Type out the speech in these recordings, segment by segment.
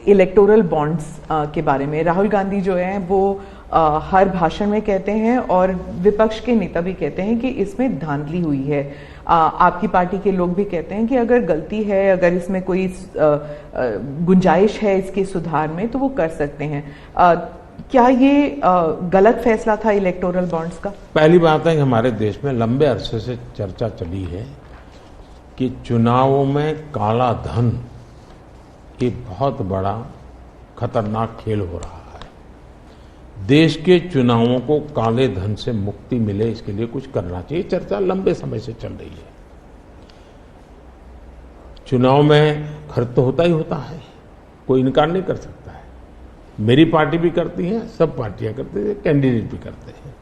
Electoral bonds के बारे में राहुल गांधी जो हैं वो हर भाषण में कहते हैं और विपक्ष के नेता भी कहते हैं कि इसमें धांधली हुई है। आपकी पार्टी के लोग भी कहते हैं कि अगर गलती है, अगर इसमें कोई गुंजाइश है इसके सुधार में तो वो कर सकते हैं। क्या ये गलत फैसला था इलेक्टोरल बॉन्ड्स का? पहली बात है कि हमारे देश में लंबे अरसे से चर्चा चली है कि चुनावों में काला धन एक बहुत बड़ा खतरनाक खेल हो रहा है। देश के चुनावों को काले धन से मुक्ति मिले, इसके लिए कुछ करना चाहिए। चर्चा लंबे समय से चल रही है। चुनाव में खर्च तो होता ही होता है, कोई इनकार नहीं कर सकता है। मेरी पार्टी भी करती है, सब पार्टियां करती है, कैंडिडेट भी करते हैं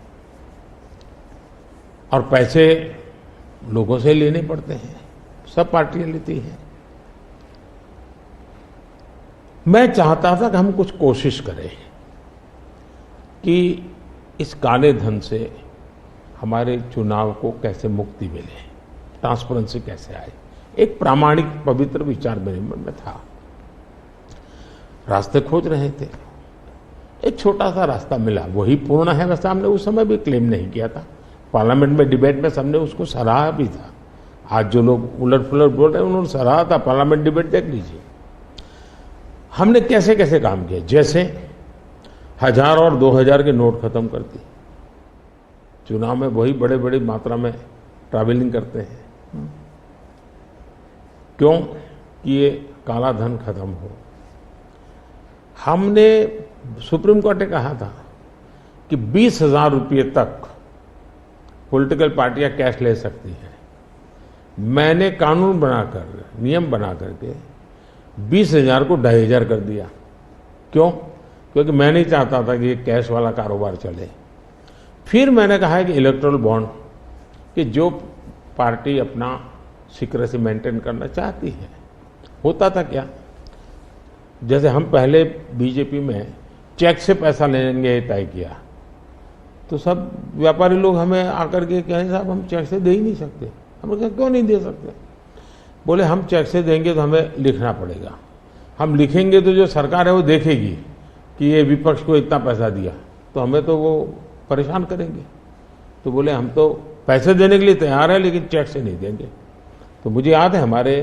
और पैसे लोगों से लेने पड़ते हैं, सब पार्टियां लेती हैं। मैं चाहता था कि हम कुछ कोशिश करें कि इस काले धन से हमारे चुनाव को कैसे मुक्ति मिले, ट्रांसपेरेंसी कैसे आए। एक प्रामाणिक पवित्र विचार मेरे मन में था। रास्ते खोज रहे थे, एक छोटा सा रास्ता मिला, वही पूर्ण है। वैसे हमने उस समय भी क्लेम नहीं किया था, पार्लियामेंट में डिबेट में सबने उसको सराहा भी था। आज जो लोग उलट पुलट बोल रहे हैं उन्होंने सराहा था, पार्लियामेंट डिबेट देख लीजिए। हमने कैसे कैसे काम किया, जैसे 1000 और 2000 के नोट खत्म कर दिए। चुनाव में वही बड़े बड़ी मात्रा में ट्रैवलिंग करते हैं, क्यों कि ये काला धन खत्म हो। हमने सुप्रीम कोर्ट ने कहा था कि 20,000 रुपये तक पॉलिटिकल पार्टियां कैश ले सकती हैं। मैंने कानून बनाकर, नियम बना करके 20,000 को 2,500 कर दिया। क्यों? क्योंकि मैं नहीं चाहता था कि ये कैश वाला कारोबार चले। फिर मैंने कहा है कि इलेक्टोरल बॉन्ड, कि जो पार्टी अपना सीक्रेसी मेंटेन करना चाहती है। होता था क्या, जैसे हम पहले बीजेपी में चेक से पैसा लेंगे तय किया, तो सब व्यापारी लोग हमें आकर के कहें साहब हम चेक से दे ही नहीं सकते। हमने कहा क्यों नहीं दे सकते? बोले हम चेक से देंगे तो हमें लिखना पड़ेगा, हम लिखेंगे तो जो सरकार है वो देखेगी कि ये विपक्ष को इतना पैसा दिया, तो हमें तो वो परेशान करेंगे। तो बोले हम तो पैसे देने के लिए तैयार है लेकिन चेक से नहीं देंगे। तो मुझे याद है हमारे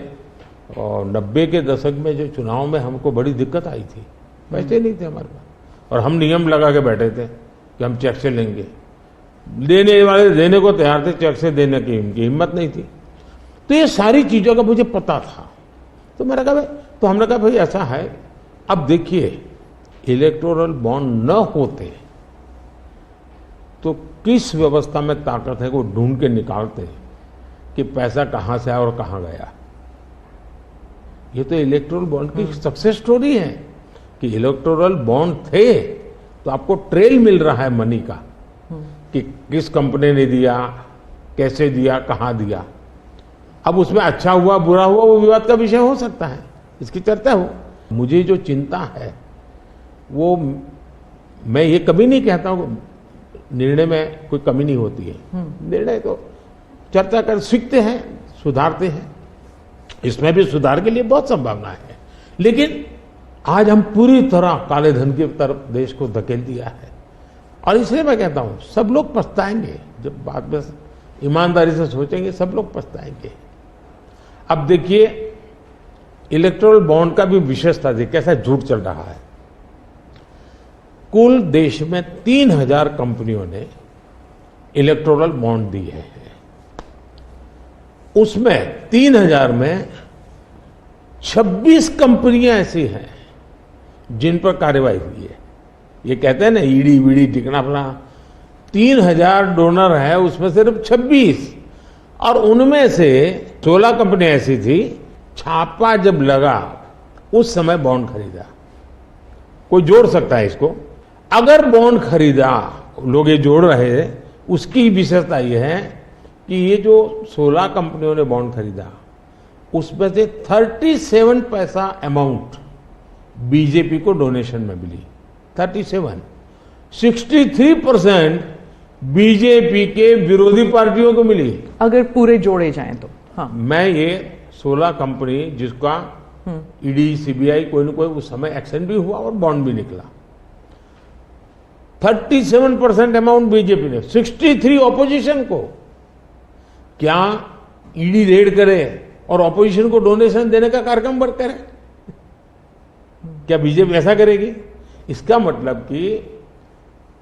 90 के दशक में जो चुनाव में हमको बड़ी दिक्कत आई थी, पैसे नहीं थे हमारे पास और हम नियम लगा के बैठे थे कि हम चेक से लेंगे। देने वाले देने को तैयार थे, चेक से देने की उनकी हिम्मत नहीं थी। तो ये सारी चीजों का मुझे पता था। तो मैंने कहा तो हमने कहा भाई ऐसा है, अब देखिए इलेक्टोरल बॉन्ड न होते तो किस व्यवस्था में ताकत है वो ढूंढ के निकालते कि पैसा कहां से आया और कहां गया। ये तो इलेक्टोरल बॉन्ड की सक्सेस स्टोरी है कि इलेक्टोरल बॉन्ड थे तो आपको ट्रेल मिल रहा है मनी का, कि किस कंपनी ने दिया, कैसे दिया, कहां दिया। अब उसमें अच्छा हुआ बुरा हुआ वो विवाद का विषय हो सकता है, इसकी चर्चा हो। मुझे जो चिंता है वो, मैं ये कभी नहीं कहता हूं निर्णय में कोई कमी नहीं होती है। निर्णय तो चर्चा कर सीखते हैं, सुधारते हैं, इसमें भी सुधार के लिए बहुत संभावना है। लेकिन आज हम पूरी तरह काले धन की तरफ देश को धकेल दिया है और इसलिए मैं कहता हूं सब लोग पछताएंगे। जब बाद में ईमानदारी से सोचेंगे सब लोग पछताएंगे। अब देखिए इलेक्टोरल बॉन्ड का भी विशेषता देखिए कैसा झूठ चल रहा है। कुल देश में 3,000 कंपनियों ने इलेक्टोरल बॉन्ड दिए हैं। उसमें 3,000 में 26 कंपनियां ऐसी हैं जिन पर कार्रवाई हुई है। ये कहते हैं ना ईडी वीडी टिकना फला, 3,000 डोनर है उसमें सिर्फ 26, और उनमें से 16 कंपनियां ऐसी थी छापा जब लगा उस समय बॉन्ड खरीदा। कोई जोड़ सकता है इसको? अगर बॉन्ड खरीदा, लोग ये जोड़ रहे हैं, उसकी विशेषता ये है कि ये जो 16 कंपनियों ने बॉन्ड खरीदा उसमें से 37 पैसा अमाउंट बीजेपी को डोनेशन में मिली। 37, 63% बीजेपी के विरोधी पार्टियों को मिली। अगर पूरे जोड़े जाएं तो हाँ। मैं ये 16 कंपनी जिसका ईडी सीबीआई कोई न कोई उस समय एक्शन भी हुआ और बॉन्ड भी निकला। 37% अमाउंट बीजेपी ने, 63 ऑपोजिशन को। क्या ईडी रेड करे और ऑपोजिशन को डोनेशन देने का कार्यक्रम वर्क करे? क्या बीजेपी ऐसा करेगी? इसका मतलब कि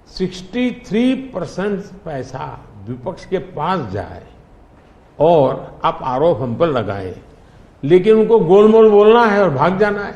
63% पैसा विपक्ष के पास जाए और आप आरोप हम पर लगाएं, लेकिन उनको गोलमोल बोलना है और भाग जाना है।